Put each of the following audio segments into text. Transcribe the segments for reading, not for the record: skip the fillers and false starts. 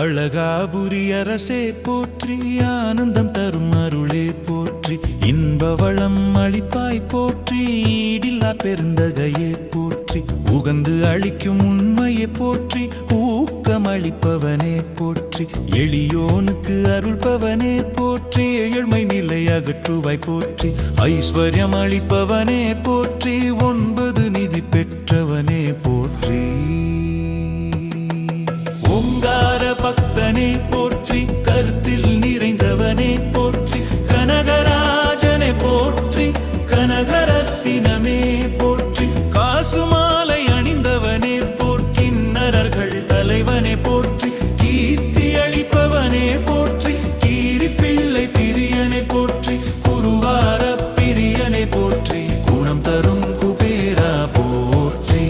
அழகாபுரி அரசே போற்றி, ஆனந்தம் தரும் அருளே போற்றி, இன்ப வளம் அளிப்பாய் போற்றி, ஈடில்லா பெருந்தகையே போற்றி, உகந்து அளிக்கும் உண்மையை போற்றி, ஊக்கம் அளிப்பவனே போற்றி, எளியோனுக்கு அருள்பவனே போற்றி, ஏழ்மை நிலை அகற்றுவாய் போற்றி, ஐஸ்வர்யம் அளிப்பவனே போற்றி, 9 நிதி பெற்றவனே போற்றி, ஓங்கார பக்தனே போற்றி, கருத்தில் நிறைந்தவனே போற்றி, கனகராஜனே போற்றி, கனகரத்தினமே போற்றி, காசு மாலை அணிந்தவனே போற்றி, நரர்கள் தலைவனே போற்றி, கீர்த்தி அளிப்பவனே போற்றி, கீரி பிள்ளை பிரியனை போற்றி, குருவார பிரியனை போற்றி, குணம் தரும் குபேரா போற்றி,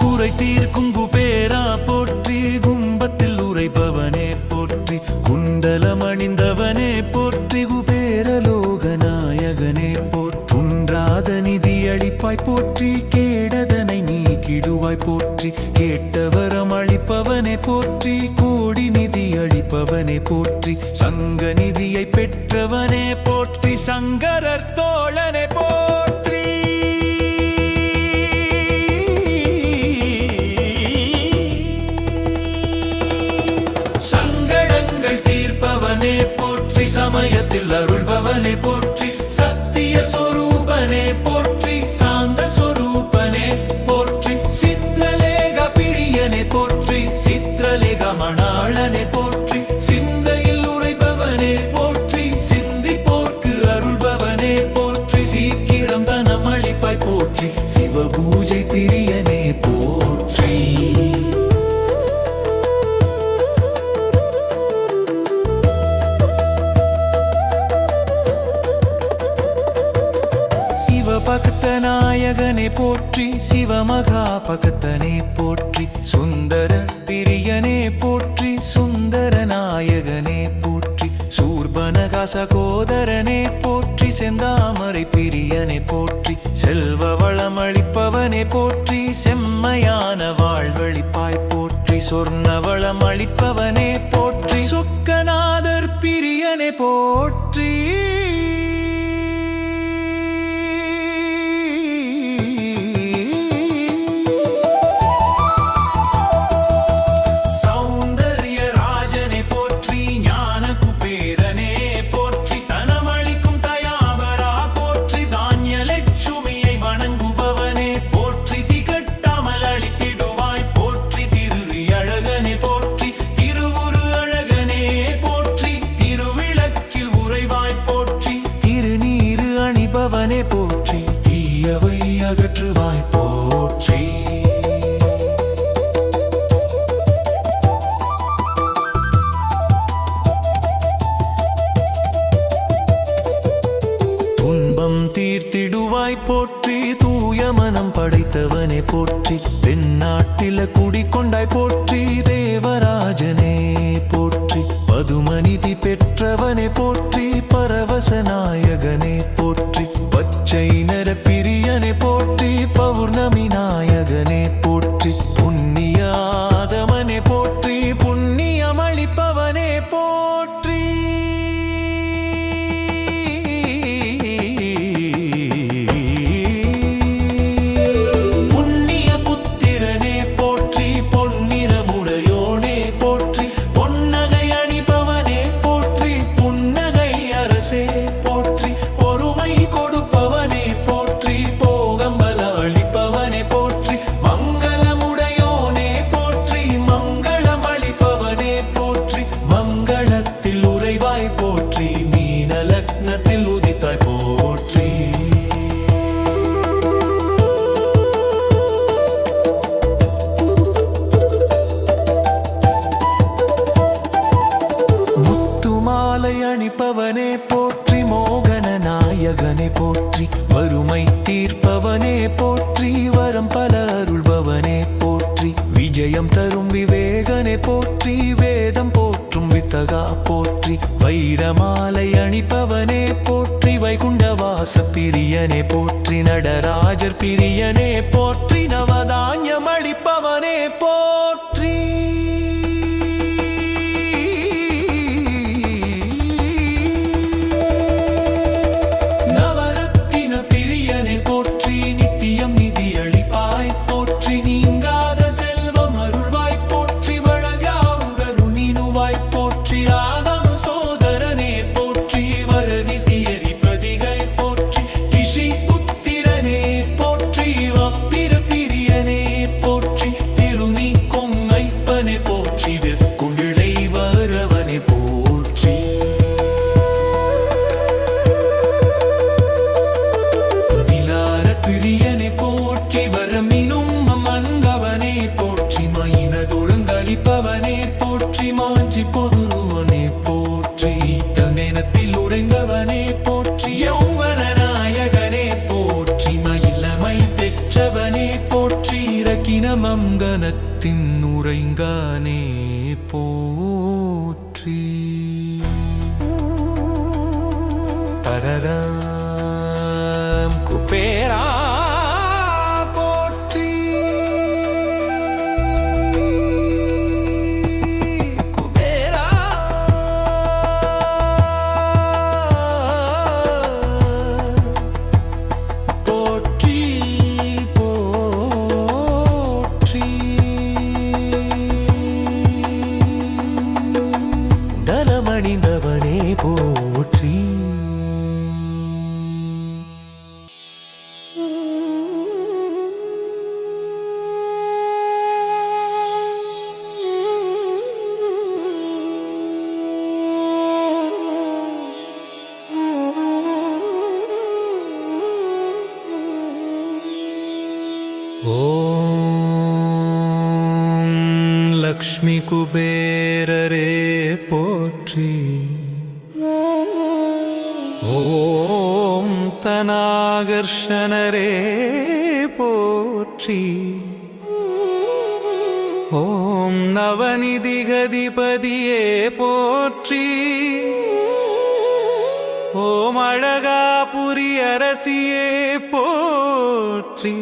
குறை தீர்க்கும் குபேரா போற்றி, கும்பத்தில் உரைபவனே போற்றி, குண்டலம் அணிந்தவனே போற்றி, குபேரலோக நாயகனே போற்றி, குன்றாத நிதி அளிப்பாய் போற்றி, கேடதனை நீக்கிடுவாய் போற்றி, கேட்டவரம் அளிப்பவனே போற்றி, கோடி நிதி அளிப்பவனே போற்றி, சங்க நிதியை பெற்றவனே போற்றி, சங்கரர் தோழனே போற்றி, சங்கடங்கள் தீர்ப்பவனே போற்றி, சமயத்தில் அருள்பவனே போற்றி, சத்திய சொரூபனே போற்றி, சாந்த சொரூபனே போற்றி, சித்தலேக பிரியனே போற்றி, சித்திரலேக மணாளனே போற்றி, சிந்தையில் உரைபவனே போற்றி, சிந்திப்போர்க்கு அருள்பவனே போற்றி, சீக்கிரம் தனம் அளிப்பாய் போற்றி, சிவபூஜை பிரியனே போற்றி, பக்த நாயகனே போற்றி, சிவமகா பக்தனே போற்றி, சுந்தர பிரியனே போற்றி, சுந்தர நாயகனே போற்றி, சூர்பனகா சகோதரனே போற்றி, செந்தாமரை பிரியனே போற்றி, செல்வ வளம் அளிப்பவனே போற்றி, செம்மையான வாழ்வழிப்பாய் போற்றி, சொர்ண வளம் அளிப்பவனே போற்றி, சொக்கநாதர் பிரியனே போற்றி, பவனே போற்றி, தீயவை அகற்றுவாய் போற்றி, துன்பம் தீர்த்திடுவாய் போற்றி, தூய மனம் படைத்தவனே போற்றி, தென்னாட்டில குடிக்கொண்டாய் போற்றி, தேவராஜனே போற்றி, பதுமநிதி பெற்றவனே போற்றி, பரவச நாயகனே போற்றி, பச்சை நர பிரியனே போற்றி, பௌர்ணமி நாயகனே போற்றி, புண்ணியாதவனே போற்றி, புண்ணியம் அளிப்பவனே போற்றி, புண்ணிய புத்திரனே போற்றி, பொன்னிறமுடையோனே போற்றி, பொன்னகை அணிபவனே போற்றி, புன்னகை அரசே போற்றி, பொறுமை கொடுப்பவனே போற்றி, போகம்பல அளிப்பவனே போற்றி, மங்களமுடையோனே போற்றி, மங்களம் அளிப்பவனே போற்றி, மங்களத்தில் உறைவாய் போற்றி, மீன லக்னத்தில் உதித்தாய் போற்றி, முத்துமாலை அணிப்பவனே போற்றி, மோகன நாயகனே போற்றி, வறுமை தீர்ப்பவனே போற்றி, வரம் பல அருள்பவனே போற்றி, விஜயம் தரும் விவேகனே போற்றி, வேதம் போற்றும் வித்தகா போற்றி, வைரமாலை அணிப்பவனே போற்றி, வைகுண்டவாச பிரியனே போற்றி நடராஜர் பிரியனே போற்றி நவதானியம் அளிப்பவனே போற்றி நவரத்தின பிரியனே போற்றி நித்தியம் நிதியளிப்பாய் போற்றி நீங்காத செல்வம் அருள்வாய் போற்றி வழங்காவுகருணினுவாய் போற்றி ராதவ சோதரனே போற்றி வரதிசியரி பிரதிகை போற்றி ரிஷி புத்திரனே போற்றி வப்பிர பிரியனே போற்றி திருநீ கொங்கைப்பனே போற்றி வெற்குண்டிழை வரவனே போற்றி விலார பிரியனே போற்றி வரமினும் மங்கவனே போற்றி மயினதொழுங்கலிப்பவனே போற்றி மாஞ்சி பொதுருவனே போற்றி தமெனத்தில் உறைந்தவனே போற்றி யௌவன நாயகனே போற்றி மயிலமை பெற்றவனே போற்றி இரக்கின மங்கனத்தின் உறைங்கானே போற்றி பரராம் குபேரா போற்றி குபேரா போற்றி போற்றி உடலமணிந்தவனே போற்றி ஓம் லக்ஷ்மி குபேரரே போற்றி ஓம் தனாகர்ஷணரே போற்றி ஓம் நவநிதிகதிபதியே போற்றி ஓம் அழகாபுரி அரசியே போற்றி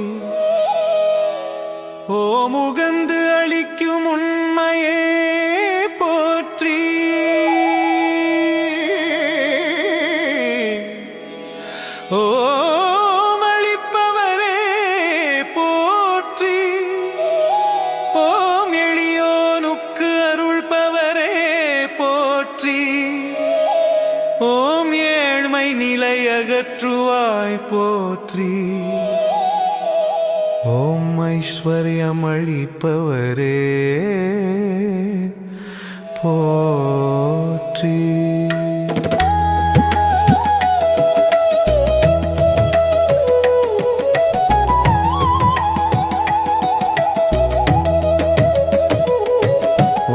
ஓம் உகந்து அளிக்கும் உண்மையே போற்றி ஓம் அளிப்பவரே போற்றி ஓம் எளியோனுக்கு அருள்பவரே போற்றி ஓம் ஏழ்மை நிலை அகற்றுவாய் போற்றி ஓம் ஐஸ்வர்யம் அளிப்பவரே போற்றி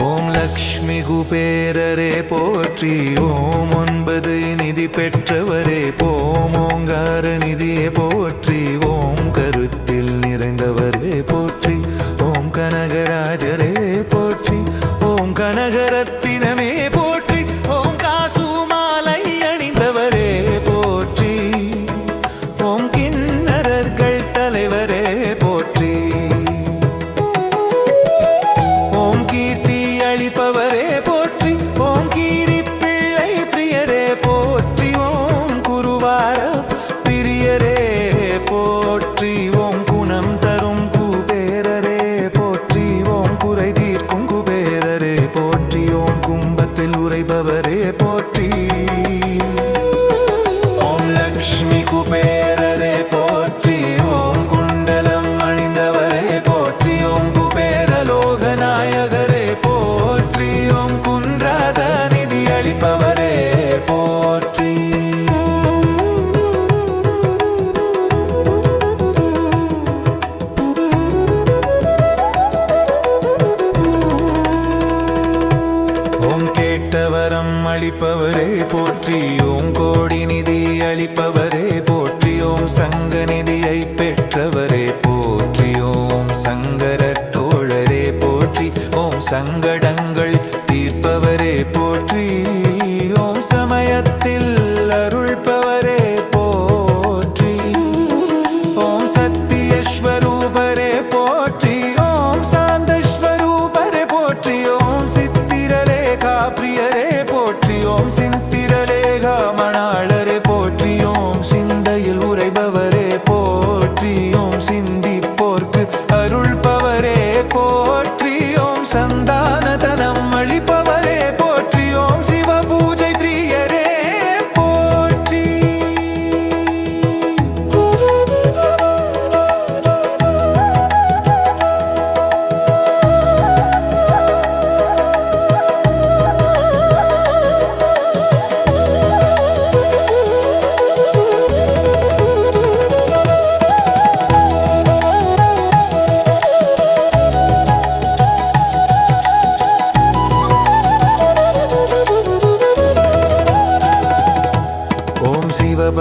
ஓம் லக்ஷ்மி குபேரரே போற்றி ஓம் 9 நிதி பெற்றவரே ஓம் ஓங்கார நிதியே போற்றி ஓம் கருத்தில் நிறைந்தவரே போற்றி ஓம் கனகராஜரே போற்றி ஓம் கனகரத்தினமே போற்றி ஓம் காசு மாலை அணிந்தவரே போற்றி ஓம் கிண்ணறர்கள் தலைவரே போற்றி ஓம் கீர்த்தி அளிப்பவரே போற்றி ஓம் கீரி பிள்ளை பிரியரே போற்றி ஓம் குருவார பிரியரே போற்றி ஓம் குணம் தரும் குபேரரே போற்றி ஓம் குறை தீர்க்கும் குபேரரே போற்றி ஓம் கும்பத்தில் உறைபவரே போற்றி ஓம் லக்ஷ்மி குபேரரே போற்றி ஓம் குண்டலம் அணிந்தவரே போற்றி ஓம் குபேர லோகநாயகரே போற்றி ஓம் குன்றாத நிதி அளிப்பவரே போற்றி ஓம் கேட்டவரம் அளிப்பவரே போற்றி ஓம் கோடி நிதி அளிப்பவரே போற்றி ஓம் சங்க நிதியை பெற்றவரே போற்றி ஓம் சங்கரத் தோழரே போற்றி ஓம் சங்கடங்கள் தீர்ப்பவரே போற்றி ஓம் சமயத்தில் அருள்பவரே சிந்திப்போர்க்கு அருள்பவரே போற்றி ஓம் சந்தானதனம் அளிப்பவரே போற்றி ஓம் சிவபூஜை பிரியரே போற்றி.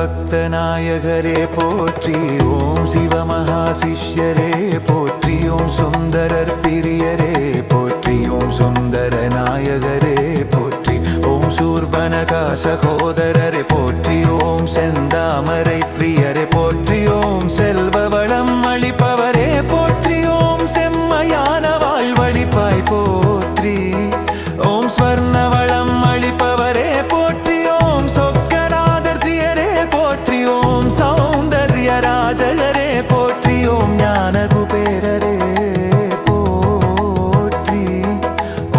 சிவபக்தநாயகரே போற்றி ஓம் சிவமகாசிஷ்யரே போற்றி ஓம் சுந்தரர் பிரியரே போற்றி ஓம் சுந்தர நாயகரே போற்றி ஓம் சூர்பனகா சகோதரரே போற்றி ஓம் செந்தாமரை பிரியரே போற்றி ஓம் செல்வவளம் அளிப்பவரே போற்றி ஓம் செம்மையான வாழ்வழிப்பாய் போற்றி ஓம் ஸ்வர்ணவளம் அளிப்பவரே போற்றி ஓம் ஓம் சௌந்தர்யராஜகரே போற்றி ஓம் ஞானகுபேரரே போற்றி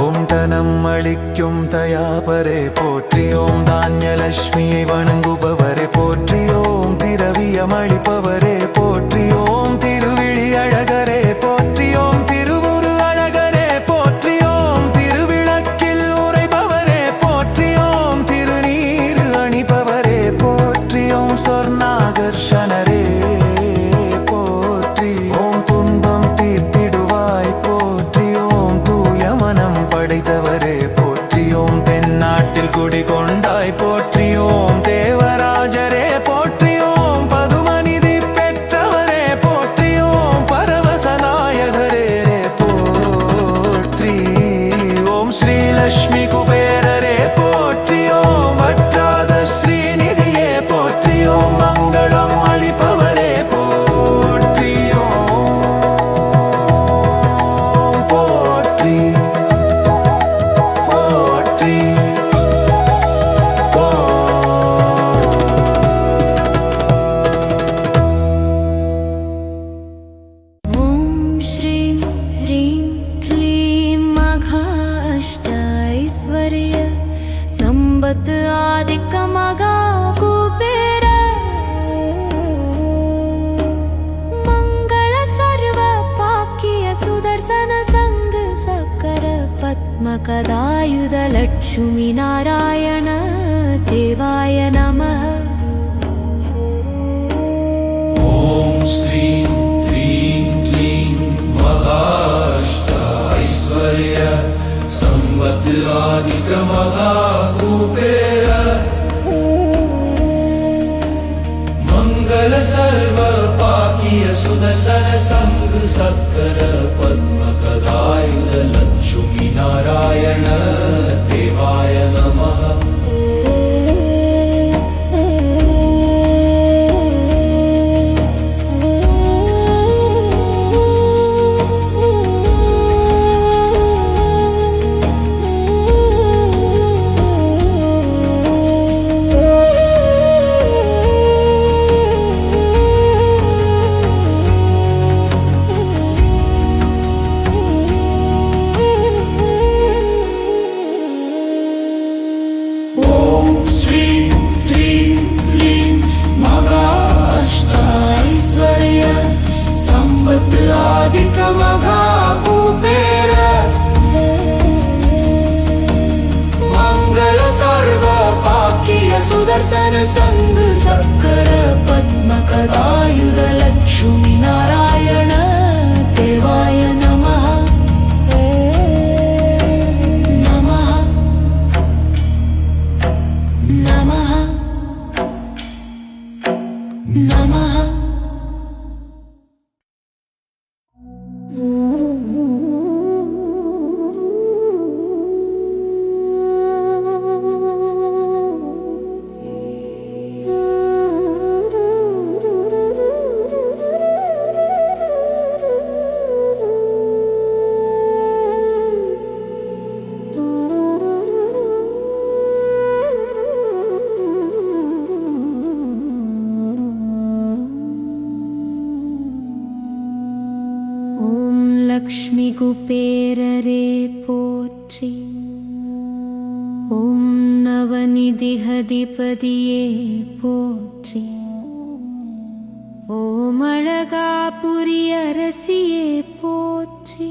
ஓம் தனம் அளிக்கும் தயாபரே போற்றி ஓம் தானியலட்சுமியை வணங்குபவரே போற்றி ஓம் திரவியம் அளிப்பவரே போற்றி ஓம் திருவிழி அழகரே போற்றி ஓம் திருவுரு அழகரே போற்றி ஓம் திருவிளக்கில் உரைபவரே போற்றி ஓம் திருநீரு அணிபவரே போற்றி ஓம் சொர்ணாகர்ஷணரே போற்றி ஓம் துன்பம் தீர்த்திடுவாய் போற்றி ஓம் தூய மனம் படைத்தவரே போற்றி ஓம் தென்னாட்டில் குடிகொண்டாய் போற்றி ஓம் தேவராஜரே போற்றி ஓம் பதுமநிதி பெற்றவரே போற்றி ஓம் பரவசநாயகரே போற்றி ஓம் ஸ்ரீலக்ஷ்மி குபேரரே போற்றி ஓம் வற்றாத ஸ்ரீநிதியே போற்றி ஓம் மங்களம் அளிப்பவரே போற்றி ஓம் போற்றி போற்றி ஓம் ஸ்ரீ ஹ்ரீம் க்ளீம் மகா அஷ்ட ஐஸ்வர்ய சம்பத் ஆதிக்க மகா குபேர மங்கள சர்வ பாக்கிய சுதர்சன சங்க சக்கர பத்ம கதாயுத லட்சுமி நாராயண தேவாய நமः. ஓம் ஸ்ரீம் க்ரீம் க்ளீம் மகாஷ்ட ஐஸ்வர்ய சம்பத் ஆதிக்க மகா குபேர மங்கள சர்வ பாக்கிய சுதர்சன சங்க சக்கர பத்ம கதாயுத லட்சுமி நாராயண தேவாய நமः. सुदर्शन संग सक्कर पद्म कदायुध लक्ष्मी नारायण देवाय नमः नमः नमः नमः. ஓம் லக்ஷ்மி குபேரரே போற்றி. ஓம் நவநிதிஹதிபதியே போற்றி. ஓம் அழகாபுரி அரசியே போற்றி.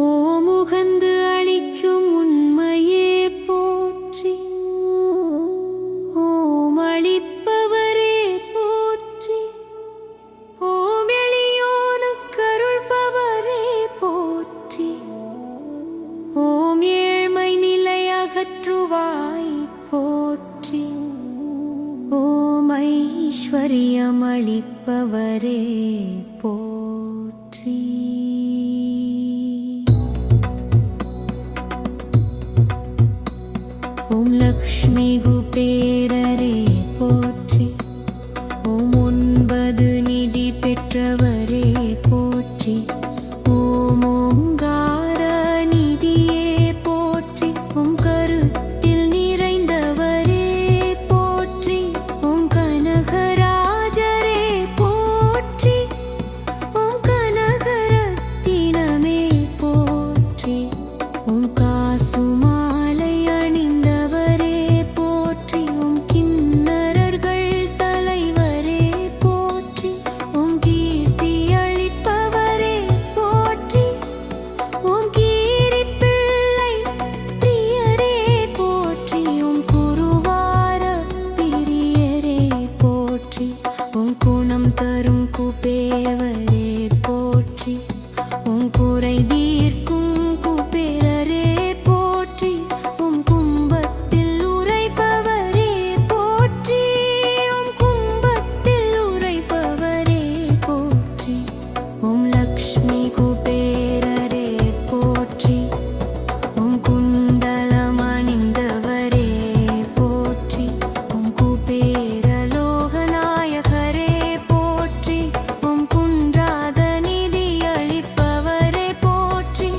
ஓம் உகந்து அளிக்கும் உண்மையே போற்றி. ஓம் அளிப்பவரே போற்றி. ஓம் எளியோனுக்கு அருள்பவரே போற்றி. ஓம் ஏழ்மை நிலை அகற்றுவாய் போற்றி. ஓம் ஐஸ்வர்யம் அளிப்பவரே போற்றி. ஓம் லக்ஷ்மி குபேரரே போற்றி. ஓம் 9 நிதி பெற்றவரே போற்றி. ஓம் ஓங்கார நிதியே போற்றி. ஓம் கருத்தில் நிறைந்தவரே போற்றி. ஓம் கனகராஜரே போற்றி. ஓம் கனகரத்தினமே போற்றி. ஓம் காசுமாலை அணிந்தவரே போற்றி. ஓம் கிண்ணறர்கள் தலைவரே போற்றி. ஓம் கீர்த்தி அளிப்பவரே போற்றி. ஓம் கீரிப்பிள்ளை பிரியரே போற்றி. ஓம் குருவார பிரியரே போற்றி. ஓம் குணம் தரும் குபேரரே போற்றி. ஓம் குறை தீர்க்கும் குபேரரே போற்றி. ஓம் கும்பத்தில் உரைப்பவரே போற்றி. ஓம் கும்பத்தில் உரைப்பவரே போற்றி. ஓம் லக்ஷ்மி குபேரரே போற்றி. ஓம் குண்டலம் அணிந்தவரே போற்றி. ஓம் குபேர லோகநாயகரே போற்றி. ஓம் குன்றாத நிதி அளிப்பவரே போற்றி.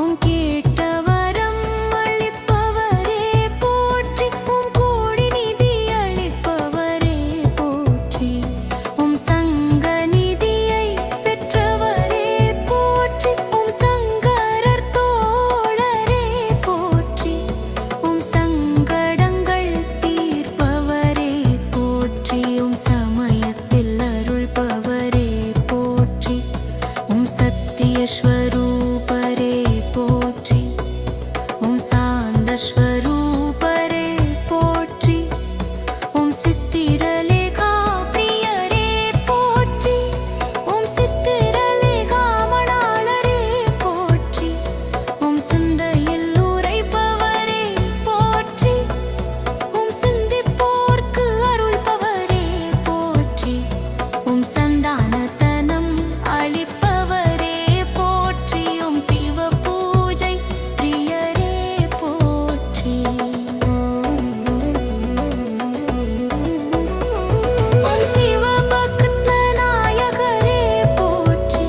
ஓம் கேட்டவரம் அளிப்பவரே போற்றி. ஓம் கோடி நிதி அளிப்பவரே போற்றி. ஓம் சங்க நிதியை பெற்றவரே போற்றி. ஓம் சங்கரர் தோழரே போற்றி. ஓம் சங்கடங்கள் தீர்ப்பவரே போற்றி. ஓம் சமயத்தில் அருள்பவரே போற்றி. ஓம் சத்தியஸ்வரூபரே போற்றி. ஓம் சாந்தஸ்வரூபரே போற்றி. ஓம் சித்திரலேகா பிரியரே போற்றி. ஓம் சித்திரலேகா மணாளரே போற்றி. ஓம் சிந்தையில் உரைப்பவரே போற்றி. ஓம் சிந்திப்போர்க்கு அருள்பவரே போற்றி. ஓம் சந்தானத்தனம் அளிப்பவரே போற்றி. ஓம் சிவ பூஜை பிரியரே போற்றி. ஓம் சிவ பக்த நாயகரே போற்றி.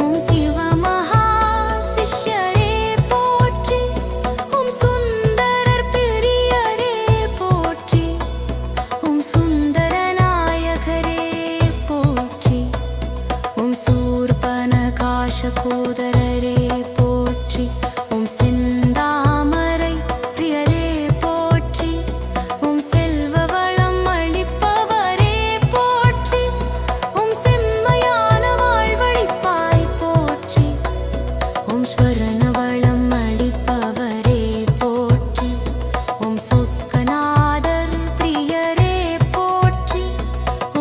ஓம் சிவ மகா சிஷ்யரே போற்றி. ஓம் சுந்தரர் பிரியரே போற்றி. ஓம் சுந்தர நாயகரே போற்றி. ஓம் சூர்பனகாசகோதரரே போற்றி. ஓம் செந்தாமரை பிரியரே போற்றி. ஓம் செல்வ வளம் அளிப்பவரே போற்றி. ஓம் செம்மையான வாழ்வழிப்பாய் போற்றி. ஓம் ஸ்வரண வளம் அளிப்பவரே போற்றி. ஓம் சொக்கநாதர் பிரியரே போற்றி.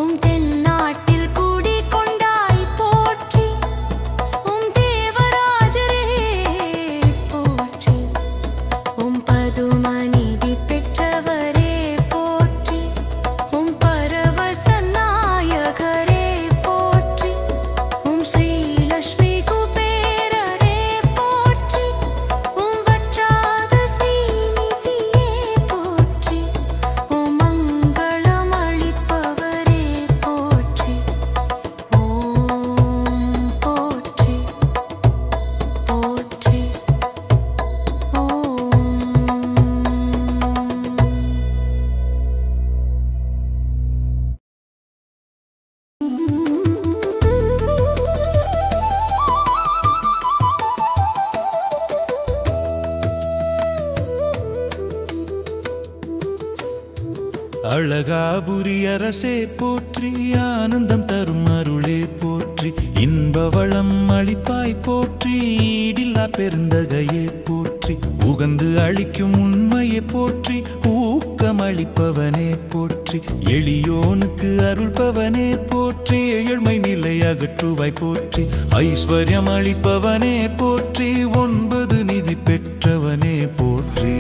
ஓம் தென்னாட்டில் குடி கொண்டாய் போற்றி. ஓம் தேவராஜ அழகாபுரி அரசே போற்றி, ஆனந்தம் தரும் அருளே போற்றி, இன்ப வளம் அளிப்பாய் போற்றி, ஈடில்லா பெருந்தகையே போற்றி, உகந்து அளிக்கும் உண்மையை போற்றி, ஊக்கம் அளிப்பவனே போற்றி, எளியோனுக்கு அருள்பவனே போற்றி, ஏழ்மை நிலை அகற்றுவாய் போற்றி, ஐஸ்வர்யம் அளிப்பவனே போற்றி, 9 நிதி பெற்றவனே போற்றி,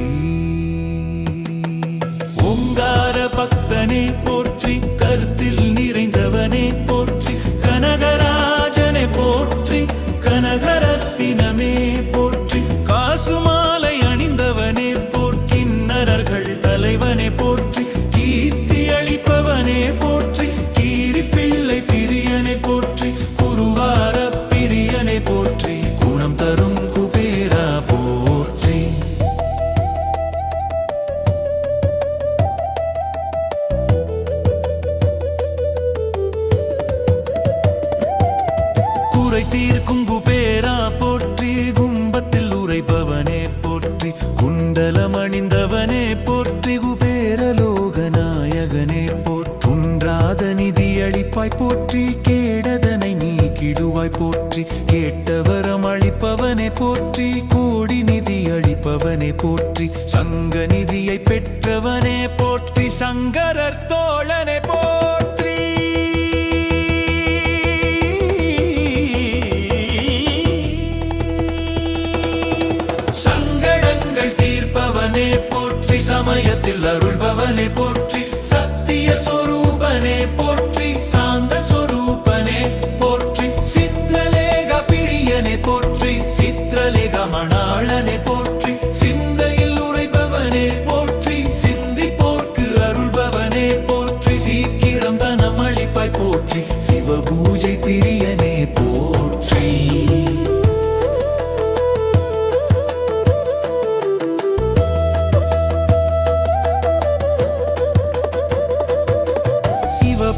ஓங்கார பக்தனே போற்றி, கருத்தில் நிறைந்தவனே போற்றி, கனகராஜனே போற்றி, கனகரத்தினமே போற்றி, காசு மாலை அணிந்தவனே போற்றி, நரர்கள் தலைவனே போற்றி, கீர்த்தி அளிப்பவனே போற்றி, கீரி பிள்ளை பிரியனை போற்றி, குருவார பிரியனை போற்றி, குணம் தரும் குபேரா போற்றி. குறை தீர்க்கும் குபேரா போற்றி, கும்பத்தில் உரைபவனே போற்றி, குண்டலம் அணிந்தவனே போற்றி, குபேரலோக நாயகனே போற்றி, குன்றாத நிதி அளிப்பாய் போற்றி, கேடதனை நீக்கிடுவாய் போற்றி, கேட்டவரம் அளிப்பவனே போற்றி, கோடி நிதி அளிப்பவனே போற்றி, சங்க நிதியை பெற்றவனே போற்றி, சங்கரர் தோழனே போற்றி. சங்கடங்கள் தீர்ப்பவனே போற்றி, சமயத்தில் அருள்பவனே போற்றி, சத்திய சொரூபனே போற்றி, சாந்த சொரூபனே போற்றி, சிந்தலேக பிரியனே போற்றி, சித்திரலேக மணாளனே போற்றி, சிந்தையில் உரைபவனே போற்றி, சிந்திப்போர்க்கு அருள்பவனே போற்றி, சீக்கிரம் தனம் அளிப்பாய் போற்றி, சிவபூஜை பிரியனே போற்றி.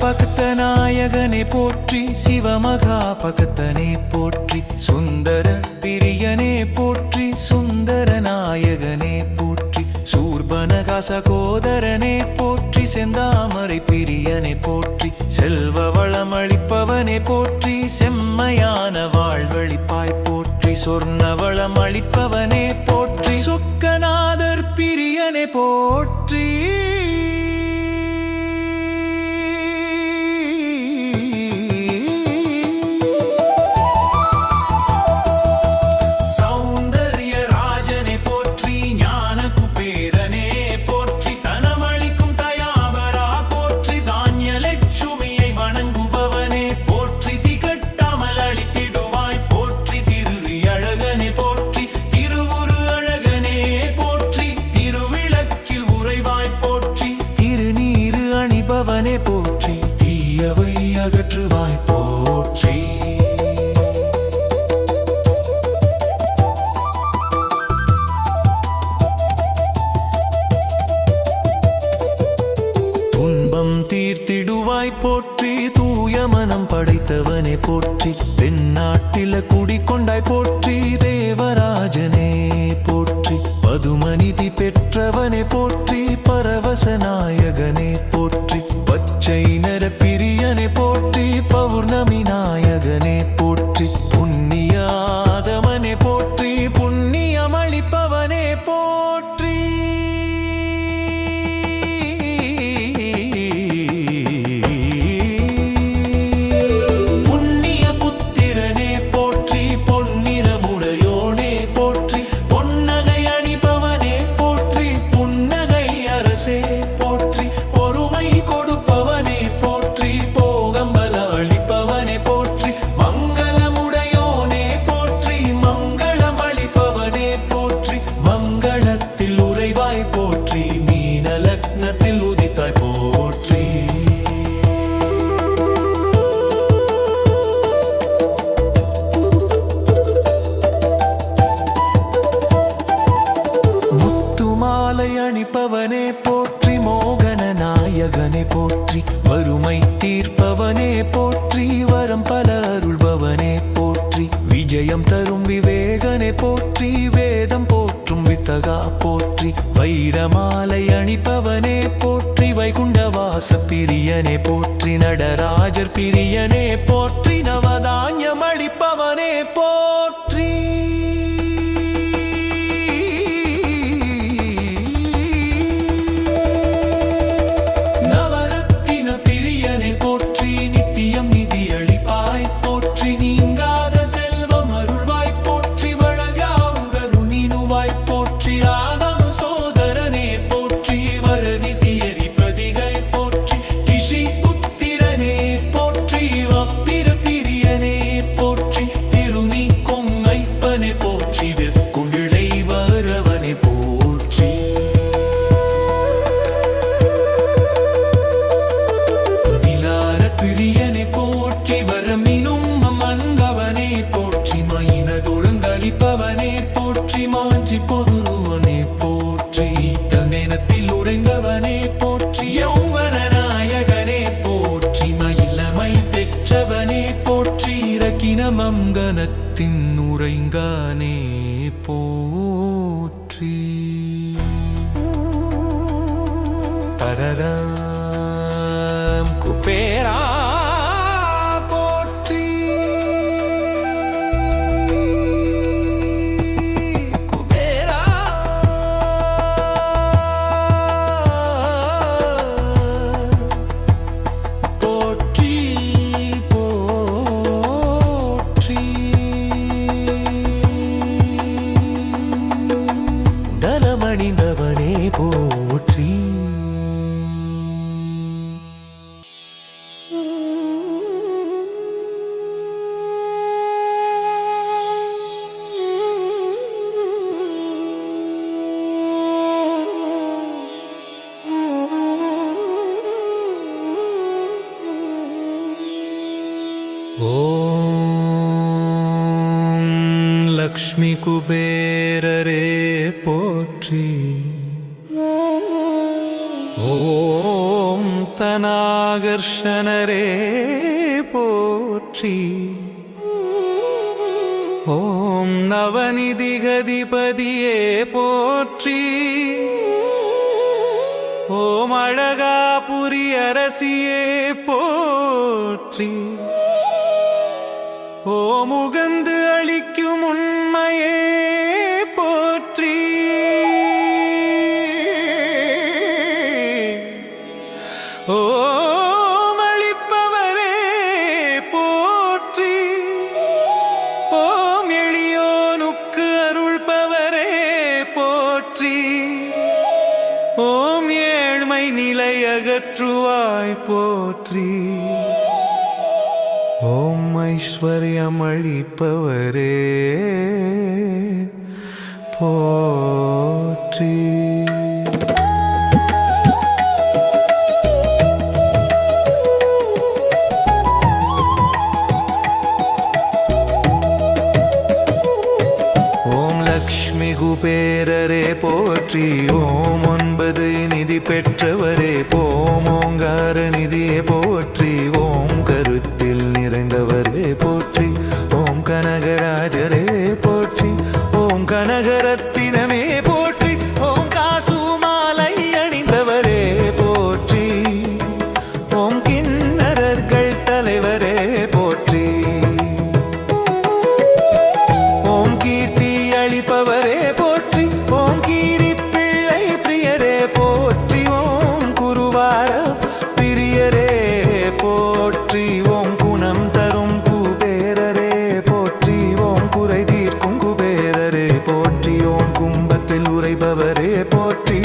பக்த நாயகனே போற்றி, சிவமகா பக்தனே போற்றி, சுந்தர பிரியனே போற்றி, சுந்தர நாயகனே போற்றி, சூர்பனகா சகோதரனே போற்றி, செந்தாமரை பிரியனே போற்றி, செல்வ வளம் அளிப்பவனே போற்றி, செம்மையான வாழ்வழிப்பாய் போற்றி, சொர்ண வளம் அளிப்பவனே போற்றி, சொக்கநாதர் பிரியனே போற்றி. பவனே போற்றி, தீயவை அகற்றுவாய் போற்றி. துன்பம் தீர்த்திடுவாய் போற்றி, தூய மனம் படைத்தவனே போற்றி, தென்னாட்டில குடிக்கொண்டாய் போற்றி, தேவராஜனே போற்றி, பதுமநிதி பெற்றவனே போற்றி, பரவச நாயகனே போற்றி, பச்சை நர பிரியனே போற்றி, பௌர்ணமி நாயகனே போற்றி, புண்ணியாதவனே போற்றி, புண்ணியம் அளிப்பவனே போற்றி. புண்ணிய புத்திரனே போற்றி, பொன்னிறமுடையோனே போற்றி, பொன்னகை அணிபவனே போற்றி, புன்னகை அரசே போற்றி, பொறுமை கொடுப்பவனே போற்றி, போகம்பல அளிப்பவனே போற்றி, மங்களமுடையோனே போற்றி, மங்களம் அளிப்பவனே போற்றி, மங்களத்தில் உறைவாய் போற்றி, மீன லக்னத்தில் உதித்தாய் போற்றி. முத்துமாலை அணிப்பவனே போற்றி, மோகன நாயகனே போற்றி, வறுமை தீர்ப்பவனே போற்றி, வரம் பல அருள்பவனே போற்றி, விஜயம் தரும் விவேகனே போற்றி, வேதம் போற்றும் வித்தகா போற்றி, வைரமாலை அணிப்பவனே போற்றி, வைகுண்டவாச பிரியனே போற்றி நடராஜர் பிரியனே போற்றி நவதானியம் அளிப்பவனே போற்றி நவரத்தின பிரியனே போற்றி நித்தியம் நிதியளிப்பாய் போற்றி நீங்காத செல்வம் அருள்வாய் போற்றி வழங்காங்கருணினுவாய் போற்றி ஆதவ சோதரனே போற்றி வரதிசியரி பிரதிகை போற்றி ரிஷி புத்திரனே போற்றி வப்பிர பிரியனே போற்றி திருநீ கொங்கைப்பனே போற்றி வெற்குண்டிழை வரவனே போற்றி விலார பிரியனே போற்றி வரமினும் மங்கவனே போற்றி மயினதொழுங்கலிப்பவனே போற்றி மாஞ்சி பொதுருவனே போற்றி தமேனத்தில் உறைந்தவனே போற்றி யௌவன நாயகனே போற்றி மயிலமை பெற்றவனே போற்றி இரக்கின மங்கனத்தின் உறைங்கானே போற்றி பரரம் குபேரா போற்றி குபேரா போற்றி போற்றி உடலமணிந்தவனே போற்றி ஓம் லக்ஷ்மி குபேரரே போற்றி ஓம் தனாகர்ஷணரே போற்றி ஓம் நவநிதிகதிபதியே போற்றி ஓம் அழகாபுரி அரசியே போற்றி ஓம் உகந்து அளிக்கும் உண்மையே போற்றி ஓம் அளிப்பவரே போற்றி ஓம் எளியோனுக்கு அருள்பவரே போற்றி ஓம் ஏழ்மை நிலை அகற்றுவாய் போற்றி ஓம் ஐஸ்வர்யம் அளிப்பவரே போற்றி ஓம் லக்ஷ்மி குபேரரே போற்றி ஓம் 9 நிதி பெற்றவரே ஓம் ஓங்கார நிதியே போற்றி ஓம் கருத்தில் நிறைந்தவரே போற்றி ஓம் கனகராஜரே போற்றி ஓம் கனகரத்தினமே போற்றி ஓம் காசு மாலை அணிந்தவரே போற்றி ஓம் கிண்ணறர்கள் தலைவரே போற்றி ஓம் கீர்த்தி அளிப்பவரே போற்றி ஓம் கீரி பிள்ளை பிரியரே போற்றி ஓம் குருவார பிரியரே போற்றி ஓம் குணம் தரும் குபேரரே போற்றி ஓம் குறை தீர்க்கும் குபேரரே போற்றி ஓம் கும்பத்தில் உறைபவரே போற்றி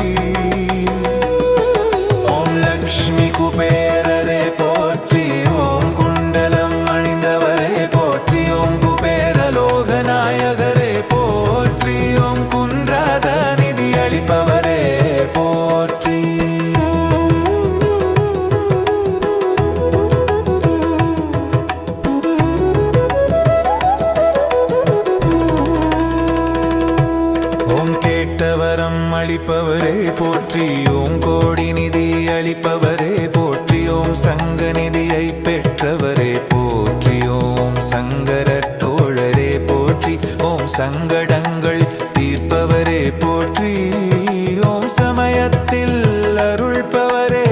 ஓம் லக்ஷ்மி குபேரரே போற்றி ஓம் குண்டலம் அணிந்தவரே போற்றி ஓம் குபேர லோகநாயகரே போற்றி ஓம் குன்றாத நிதி அளிப்பவரே போற்றி ஓம் கேட்டவரம் அளிப்பவரே போற்றி ஓம் கோடி நிதி அளிப்பவரே போற்றி ஓம் சங்க நிதியை பெற்றவரே போற்றி ஓம் சங்கரத் தோழரே போற்றி ஓம் சங்கடங்கள் தீர்ப்பவரே போற்றி ஓம் சமயத்தில் அருள்பவரே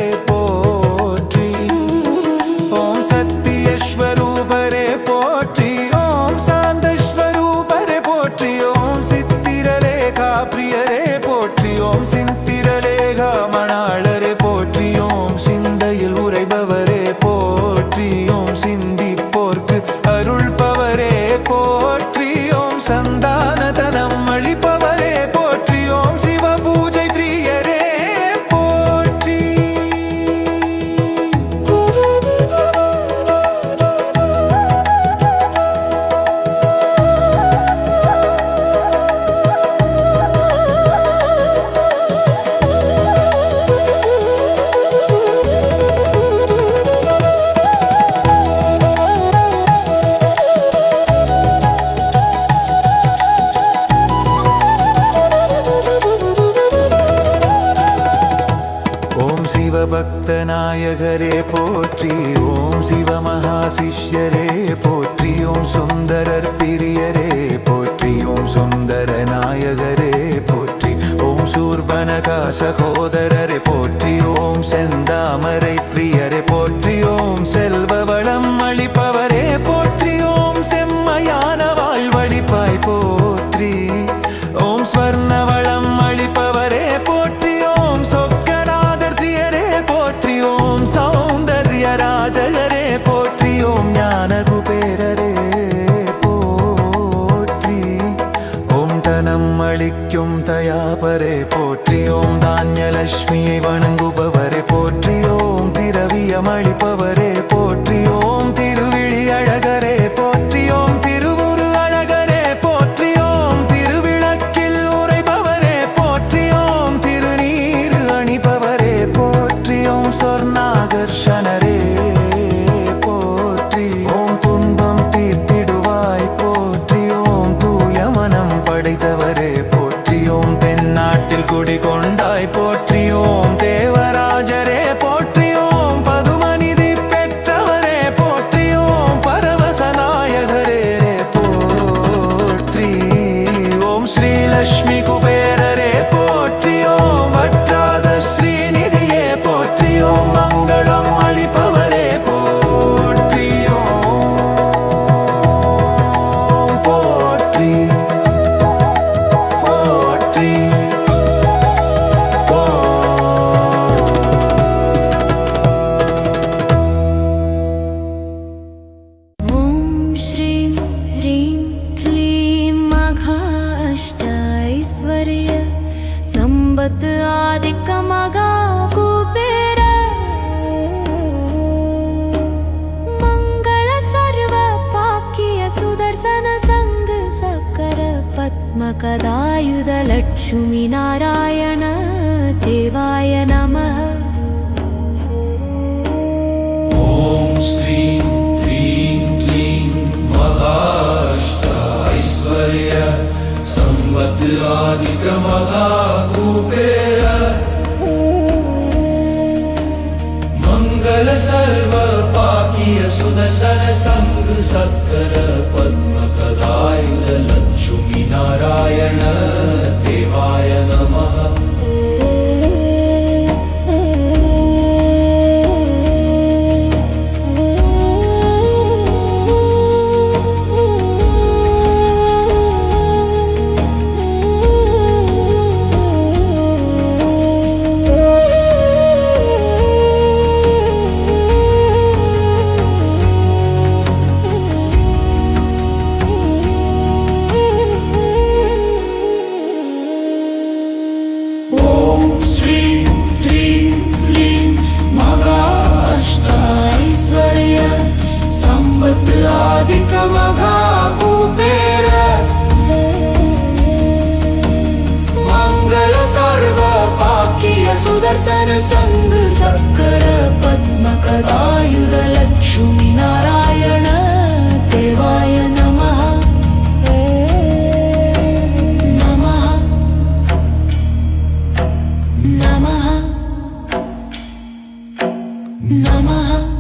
நாயகரே போற்றி ஓம் சிவமகாசிஷ்யரே போற்றி ஓம் சுந்தரர் பிரியரே போற்றி ஓம் சுந்தர நாயகரே போற்றி ஓம் சூர்பனகா சகோதரரே போற்றி ஓம் செந்தாமரை பிரியரே போற்றி ஓம் செல்வ வளம் அளிப்பவரே போற்றி ஓம் செம்மையான வாழ்வழிப்பாய் போற்றி ஓம் ஸ்வர்ண வளம் அளிப்பவரே போற்றி ஓம் சொக்கநாதர் தியரே போற்றி ஓம் சௌந்தர்ய ராஜகரே போற்றி ஓம் ஞான குபேரரே போற்றி ஓம் தனம் அளிக்கும் தயாபரே போற்றி ஓம் தானியலட்சுமியை வணங்குபவரே போற்றி ஓம் திரவியம் அளிப்பவரே போற்றி ஓம் திருவிழி அழகரே போற்றி ஓம் திருவுரு அழகரே போற்றி ஓம் திருவிளக்கில் உரைபவரே போற்றி ஓம் திருநீரு அணிபவரே போற்றி ஓம் சொர்ணாகர்ஷணரே போற்றி ஓம் துன்பம் தீர்த்திடுவாய் போற்றி ஓம் தூய மனம் படைத்தவரே போற்றி ஓம் தென்னாட்டில் குடிகொண்டாய் போற்றி ஓம் தேவராஜரே போற்றி ஓம் பதுமநிதி பெற்றவரே போற்றி ஓம் பரவசநாயகரே போற்றி ஓம் ஸ்ரீலக்ஷ்மி குபேரரே போற்றி ஓம் வற்றாத ஸ்ரீநிதியே போற்றி ஓம் மங்களம் அளிப்பவரே போற்றி ஓம் போற்றி போற்றி ॐ श्रीं ह्रीं क्लीं मघा अष्टैश्वर्य संबत आदिक मघा कुबेर मंगल सर्व पाक्य सुदर्शन संग सकर पद्मकदायुध लक्ष्मी नारायण देवाय नमः ॐ श्रीं ह्रीं क्लीं महाष्टैश्वर्य संवत् आदिक महाकुबेर मंगल सर्व पाकीय सुदर्शन संग सक्कर पद्मकदायुध लक्ष्मी नारायण देवाय नमः सुदर्शन संग सक्कर पद्मकदायुध लक्ष्मी नारायण देवाय नमः नमः नमः नमः